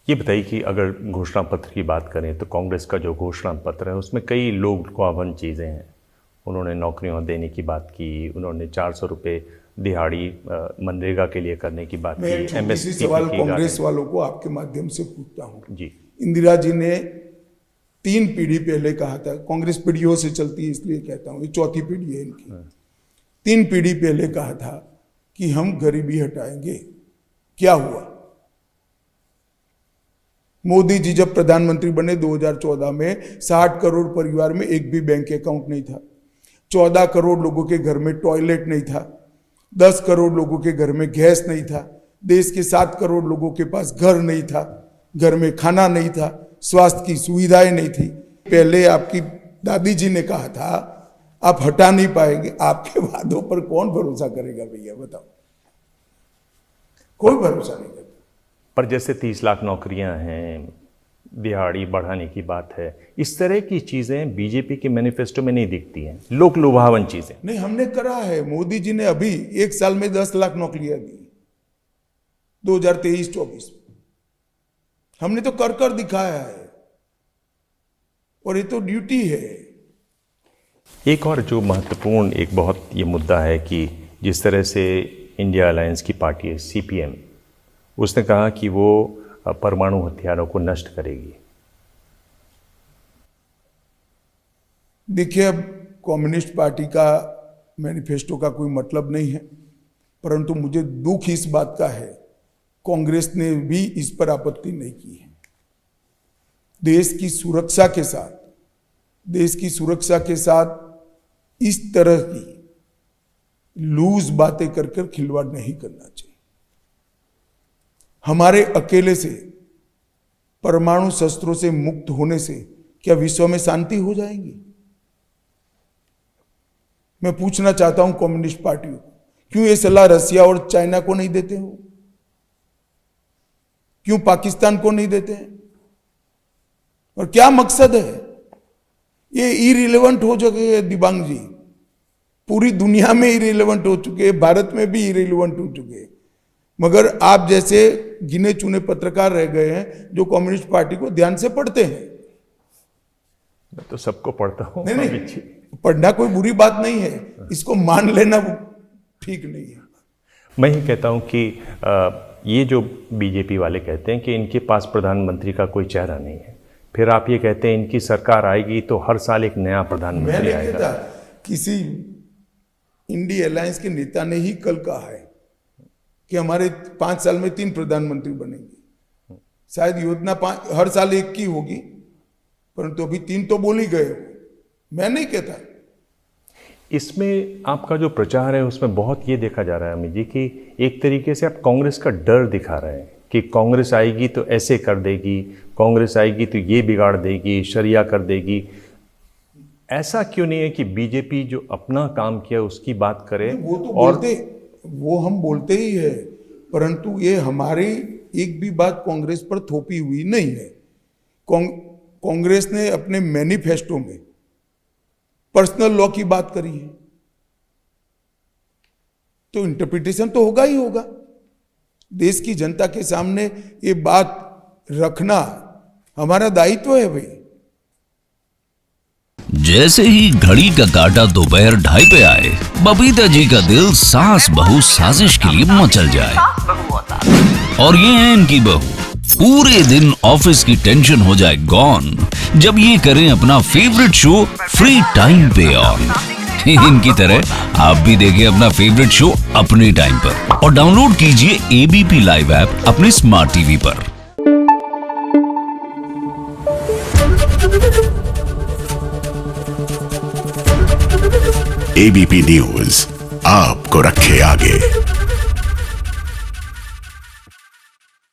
ये बताइए कि अगर घोषणा पत्र की बात करें तो कांग्रेस का जो घोषणा पत्र है उसमें कई लोग लुभावन चीज़ें हैं। उन्होंने नौकरियां देने की बात की, उन्होंने 400 रुपये दिहाड़ी मनरेगा के लिए करने की बात की। छोटी सवाल कांग्रेस वालों को आपके माध्यम से पूछता हूँ जी। इंदिरा जी ने 3 पीढ़ी पहले कहा था, कांग्रेस पीढ़ियों से चलती है इसलिए कहता हूँ, ये 4थी पीढ़ी है इनकी। 3 पीढ़ी पहले कहा था कि हम गरीबी हटाएंगे। क्या हुआ? मोदी जी जब प्रधानमंत्री बने 2014 में 60 करोड़ परिवार में एक भी बैंक अकाउंट नहीं था। 14 करोड़ लोगों के घर में टॉयलेट नहीं था। 10 करोड़ लोगों के घर में गैस नहीं था। देश के 7 करोड़ लोगों के पास घर नहीं था, घर में खाना नहीं था, स्वास्थ्य की सुविधाएं नहीं थी। पहले आपकी दादी जी ने कहा था आप हटा नहीं पाएंगे। आपके वादों पर कौन भरोसा करेगा भैया, बताओ? कोई भरोसा नहीं करता। पर जैसे 30 लाख नौकरियां हैं, दिहाड़ी बढ़ाने की बात है, इस तरह की चीज़ें बीजेपी के मैनिफेस्टो में नहीं दिखती हैं, लोक लुभावन चीज़ें। नहीं, हमने करा है। मोदी जी ने अभी 1 साल में 10 लाख नौकरियां दी 2023-24 में। हमने तो कर कर दिखाया है और ये तो ड्यूटी है। एक और जो महत्वपूर्ण एक बहुत ये मुद्दा है कि जिस तरह से इंडिया अलायंस की पार्टी है CPM, उसने कहा कि वो परमाणु हथियारों को नष्ट करेगी। देखिए, अब कम्युनिस्ट पार्टी का मैनिफेस्टो का कोई मतलब नहीं है, परंतु मुझे दुख इस बात का है कांग्रेस ने भी इस पर आपत्ति नहीं की है। देश की सुरक्षा के साथ इस तरह की लूज बातें कर खिलवाड़ नहीं करना चाहिए। हमारे अकेले से परमाणु शस्त्रों से मुक्त होने से क्या विश्व में शांति हो जाएगी? मैं पूछना चाहता हूं कम्युनिस्ट पार्टियों को, क्यों ये सलाह रसिया और चाइना को नहीं देते हो? क्यों पाकिस्तान को नहीं देते हैं? और क्या मकसद है? ये इरिलेवेंट हो चुके हैं दिबांग जी, पूरी दुनिया में इरिलेवेंट हो चुके हैं, भारत में भी इरिलेवेंट हो चुके हैं। मगर आप जैसे गिने चुने पत्रकार रह गए हैं जो कम्युनिस्ट पार्टी को ध्यान से पढ़ते हैं। मैं तो सबको पढ़ता हूं। नहीं, पढ़ना कोई बुरी बात नहीं है, इसको मान लेना ठीक नहीं है। मैं ही कहता हूं कि ये जो बीजेपी वाले कहते हैं कि इनके पास प्रधानमंत्री का कोई चेहरा नहीं है, फिर आप ये कहते हैं इनकी सरकार आएगी तो हर साल एक नया प्रधानमंत्री आएगा। किसी इंडिया अलायंस के नेता ने ही कल कहा है कि हमारे 5 साल में 3 प्रधानमंत्री बनेंगे। शायद योजना हर साल एक की होगी, परंतु अभी 3 तो बोल ही गए हो। मैं नहीं कहता। इसमें आपका जो प्रचार है उसमें बहुत ये देखा जा रहा है अमित जी कि एक तरीके से आप कांग्रेस का डर दिखा रहे हैं कि कांग्रेस आएगी तो ऐसे कर देगी, कांग्रेस आएगी तो ये बिगाड़ देगी, शरिया कर देगी। ऐसा क्यों नहीं है कि बीजेपी जो अपना काम किया उसकी बात करे? वो तो वो हम बोलते ही है, परंतु ये हमारी एक भी बात कांग्रेस पर थोपी हुई नहीं है। कांग्रेस ने अपने मैनिफेस्टो में पर्सनल लॉ की बात करी है, तो इंटरप्रिटेशन तो होगा ही होगा। देश की जनता के सामने ये बात रखना हमारा दायित्व है भाई। जैसे ही घड़ी का काटा दोपहर 2:30 पे आए, बबीता जी का दिल सास बहू साजिश के लिए मचल जाए। और ये है इनकी बहू, पूरे दिन ऑफिस की टेंशन हो जाए गॉन जब ये करें अपना फेवरेट शो फ्री टाइम पे ऑन। इनकी तरह आप भी देखें अपना फेवरेट शो अपने टाइम पर और डाउनलोड कीजिए ABP लाइव ऐप अपने स्मार्ट टीवी पर। ABP न्यूज आपको रखे आगे।